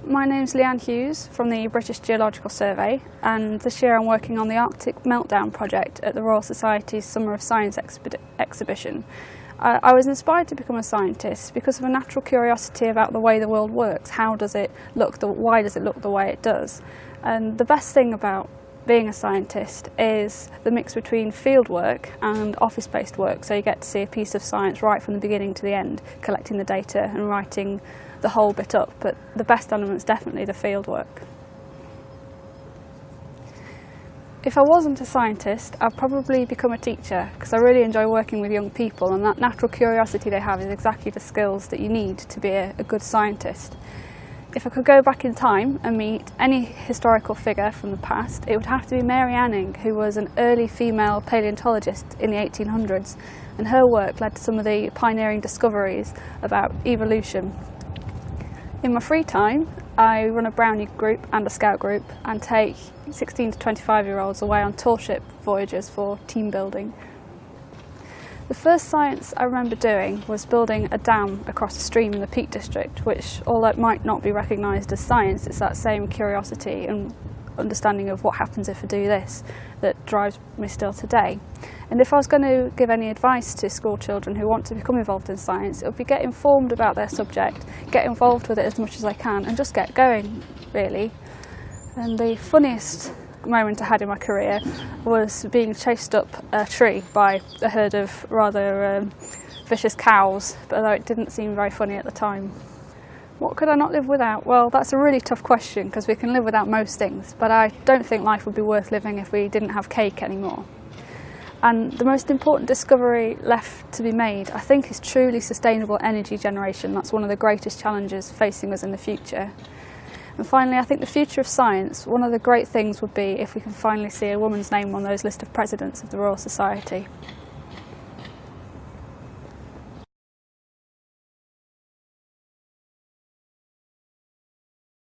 My name's Leanne Hughes from the British Geological Survey, and this year I'm working on the Arctic Meltdown project at the Royal Society's Summer of Science exhibition. I was inspired to become a scientist because of a natural curiosity about the way the world works. How does it look? Why does it look the way it does? And the best thing about being a scientist is the mix between field work and office-based work, so you get to see a piece of science right from the beginning to the end, collecting the data and writing the whole bit up, but the best element's definitely the field work. If I wasn't a scientist, I'd probably become a teacher, because I really enjoy working with young people, and that natural curiosity they have is exactly the skills that you need to be a good scientist. If I could go back in time and meet any historical figure from the past, it would have to be Mary Anning, who was an early female paleontologist in the 1800s, and her work led to some of the pioneering discoveries about evolution. In my free time, I run a brownie group and a scout group and take 16 to 25-year-olds away on tourship voyages for team building. The first science I remember doing was building a dam across a stream in the Peak District, which, although it might not be recognised as science, it's that same curiosity and understanding of what happens if I do this that drives me still today. And if I was going to give any advice to school children who want to become involved in science, it would be get informed about their subject, get involved with it as much as I can, and just get going, really. And the funniest moment I had in my career was being chased up a tree by a herd of rather vicious cows, but although it didn't seem very funny at the time. What could I not live without? Well, that's a really tough question, because we can live without most things, but I don't think life would be worth living if we didn't have cake anymore. And the most important discovery left to be made, I think, is truly sustainable energy generation. That's one of the greatest challenges facing us in the future. And finally, I think the future of science, one of the great things would be if we can finally see a woman's name on those list of presidents of the Royal Society.